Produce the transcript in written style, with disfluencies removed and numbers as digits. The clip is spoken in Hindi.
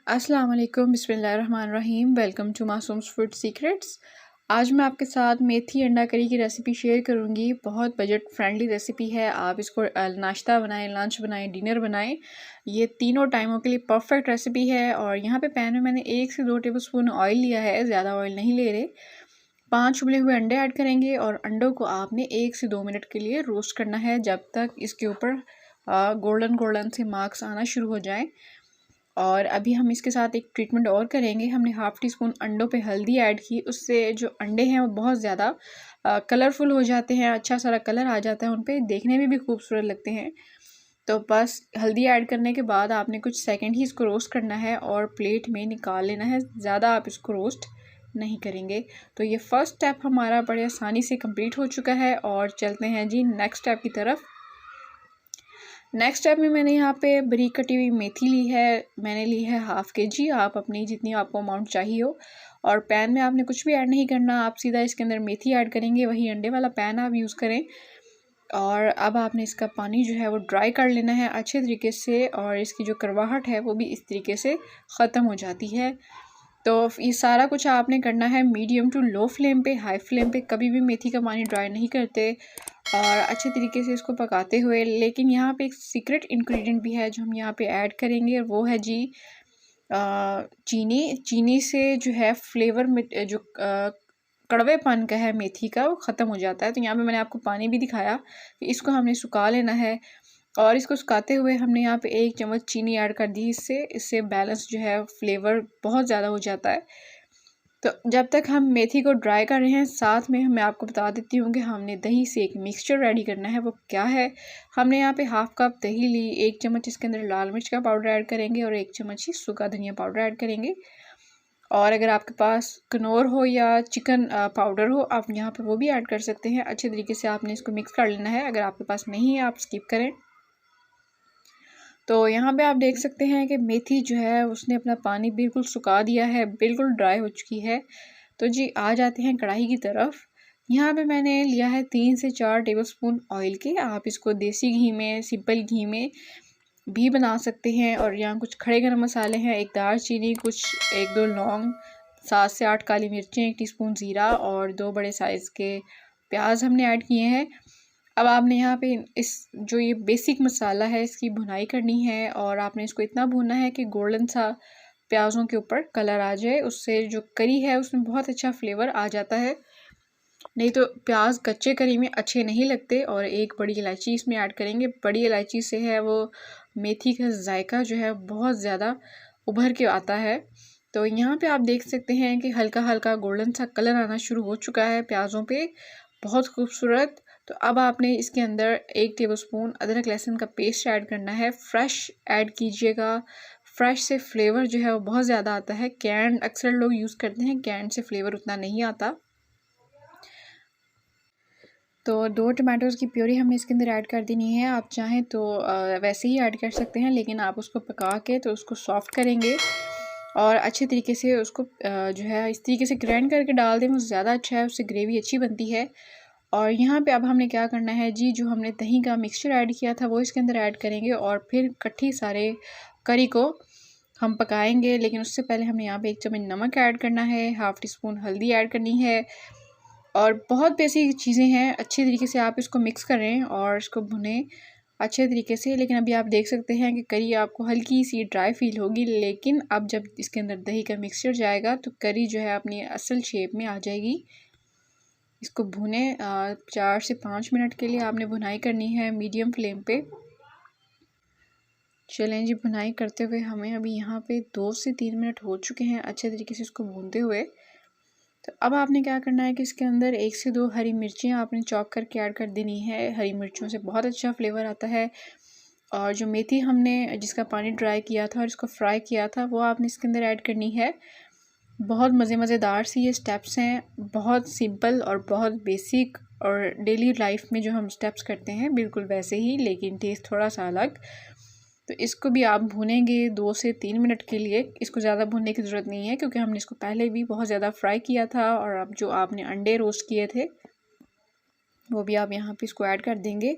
अस्सलाम वालेकुम, बिस्मिल्लाहिर्रहमानिर्रहीम। Welcome to Masoom's food secrets. आज मैं आपके साथ मेथी अंडा करी की रेसिपी शेयर करूंगी। बहुत बजट फ्रेंडली रेसिपी है। आप इसको नाश्ता बनाएं, लंच बनाएं, डिनर बनाएं, ये तीनों टाइमों के लिए परफेक्ट रेसिपी है। और यहाँ पे पैन में मैंने 1 से 2 टेबलस्पून ऑयल लिया है, ज़्यादा ऑयल नहीं ले रहे। 5 उबले हुए अंडे ऐड करेंगे और अंडों को आपने 1 से 2 मिनट के लिए रोस्ट करना है, जब तक इसके ऊपर गोल्डन गोल्डन से मार्क्स आना शुरू हो जाएं। और अभी हम इसके साथ एक ट्रीटमेंट और करेंगे। हमने हाफ़ टी स्पून अंडों पे हल्दी ऐड की, उससे जो अंडे हैं वो बहुत ज़्यादा कलरफुल हो जाते हैं, अच्छा सारा कलर आ जाता है उन पे, देखने में भी खूबसूरत लगते हैं। तो बस हल्दी ऐड करने के बाद आपने कुछ सेकंड ही इसको रोस्ट करना है और प्लेट में निकाल लेना है, ज़्यादा आप इसको रोस्ट नहीं करेंगे। तो ये फर्स्ट स्टेप हमारा बड़े आसानी से कंप्लीट हो चुका है और चलते हैं जी नेक्स्ट स्टेप की तरफ। नेक्स्ट स्टेप में मैंने यहाँ पे बारीक कटी हुई मेथी ली है, मैंने ली है हाफ़ kg। आप अपनी जितनी आपको अमाउंट चाहिए हो। और पैन में आपने कुछ भी ऐड नहीं करना, आप सीधा इसके अंदर मेथी ऐड करेंगे। वही अंडे वाला पैन आप यूज़ करें। और अब आपने इसका पानी जो है वो ड्राई कर लेना है अच्छे तरीके से, और इसकी जो करवाहट है वो भी इस तरीके से ख़त्म हो जाती है। तो ये सारा कुछ आपने करना है मीडियम टू लो फ्लेम पे। हाई फ्लेम पे कभी भी मेथी का पानी ड्राई नहीं करते, और अच्छे तरीके से इसको पकाते हुए। लेकिन यहाँ पे एक सीक्रेट इंग्रेडिएंट भी है जो हम यहाँ पे ऐड करेंगे, और वो है जी चीनी। चीनी से जो है फ्लेवर में जो कड़वेपन का है मेथी का, वो ख़त्म हो जाता है। तो यहाँ पे मैंने आपको पानी भी दिखाया कि इसको हमने सुखा लेना है, और इसको सुखाते हुए हमने यहाँ पे 1 चम्मच चीनी ऐड कर दी। इससे बैलेंस जो है फ्लेवर बहुत ज़्यादा हो जाता है। तो जब तक हम मेथी को ड्राई कर रहे हैं, साथ में मैं आपको बता देती हूँ कि हमने दही से एक मिक्सचर रेडी करना है। वो क्या है, हमने यहाँ पे हाफ़ कप दही ली, 1 चम्मच इसके अंदर लाल मिर्च का पाउडर ऐड करेंगे और 1 चम्मच ही सूखा धनिया पाउडर ऐड करेंगे। और अगर आपके पास कनौर हो या चिकन पाउडर हो, आप यहाँ पे वो भी ऐड कर सकते हैं। अच्छे तरीके से आपने इसको मिक्स कर लेना है। अगर आपके पास नहीं है आप स्किप करें। तो यहाँ पे आप देख सकते हैं कि मेथी जो है उसने अपना पानी बिल्कुल सुखा दिया है, बिल्कुल ड्राई हो चुकी है। तो जी आ जाते हैं कढ़ाई की तरफ। यहाँ पे मैंने लिया है 3 से 4 टेबलस्पून ऑयल के। आप इसको देसी घी में, सिंपल घी में भी बना सकते हैं। और यहाँ कुछ खड़े गरम मसाले हैं, 1 दालचीनी, कुछ 1-2 लौंग, 7 से 8 काली मिर्चें, 1 टीस्पून ज़ीरा और 2 बड़े साइज़ के प्याज हमने ऐड किए हैं। अब आपने यहाँ पे इस जो ये बेसिक मसाला है इसकी भुनाई करनी है, और आपने इसको इतना भूनना है कि गोल्डन सा प्याज़ों के ऊपर कलर आ जाए। उससे जो करी है उसमें बहुत अच्छा फ्लेवर आ जाता है, नहीं तो प्याज कच्चे करी में अच्छे नहीं लगते। और 1 बड़ी इलायची इसमें ऐड करेंगे। बड़ी इलायची से है वो मेथी का जायका जो है बहुत ज़्यादा उभर के आता है। तो यहाँ पे आप देख सकते हैं कि हल्का हल्का गोल्डन सा कलर आना शुरू हो चुका है प्याज़ों पे, बहुत खूबसूरत। तो अब आपने इसके अंदर 1 टेबलस्पून अदरक लहसुन का पेस्ट ऐड करना है। फ्रेश ऐड कीजिएगा, फ्रेश से फ्लेवर जो है वो बहुत ज़्यादा आता है। कैंड अक्सर लोग यूज़ करते हैं, कैंड से फ्लेवर उतना नहीं आता। तो 2 टमाटोज़ की प्यूरी हमने इसके अंदर ऐड कर देनी है। आप चाहें तो वैसे ही ऐड कर सकते हैं, लेकिन आप उसको पका के तो उसको सॉफ़्ट करेंगे और अच्छे तरीके से उसको जो है इस तरीके से ग्राइंड करके डाल दें, वो ज़्यादा अच्छा है, उससे ग्रेवी अच्छी बनती है। और यहाँ पे अब हमने क्या करना है जी, जो हमने दही का मिक्सचर ऐड किया था वो इसके अंदर ऐड करेंगे, और फिर इकट्ठी सारे करी को हम पकाएंगे। लेकिन उससे पहले हमने यहाँ पे 1 चम्मच नमक ऐड करना है, हाफ़ टी स्पून हल्दी ऐड करनी है, और बहुत बेसिक चीज़ें हैं। अच्छे तरीके से आप इसको मिक्स करें और इसको भुनें अच्छे तरीके से। लेकिन अभी आप देख सकते हैं कि करी आपको हल्की सी ड्राई फील होगी, लेकिन अब जब इसके अंदर दही का मिक्सचर जाएगा तो करी जो है अपनी असल शेप में आ जाएगी। इसको भुने 4 से 5 मिनट के लिए आपने भुनाई करनी है मीडियम फ्लेम पे। चलें जी, भुनाई करते हुए हमें अभी यहाँ पे 2 से 3 मिनट हो चुके हैं अच्छे तरीके से इसको भूनते हुए। तो अब आपने क्या करना है कि इसके अंदर 1 से 2 हरी मिर्चें आपने चॉप करके ऐड कर देनी है। हरी मिर्चों से बहुत अच्छा फ्लेवर आता है। और जो मेथी हमने जिसका पानी ड्राई किया था और इसको फ्राई किया था, वो आपने इसके अंदर ऐड करनी है। बहुत मज़ेदार सी ये स्टेप्स हैं, बहुत सिंपल और बहुत बेसिक, और डेली लाइफ में जो हम स्टेप्स करते हैं बिल्कुल वैसे ही, लेकिन टेस्ट थोड़ा सा अलग। तो इसको भी आप भूनेंगे 2 से 3 मिनट के लिए। इसको ज़्यादा भूनने की ज़रूरत नहीं है, क्योंकि हमने इसको पहले भी बहुत ज़्यादा फ्राई किया था। और अब जो आपने अंडे रोस्ट किए थे वो भी आप यहाँ पे इसको ऐड कर देंगे।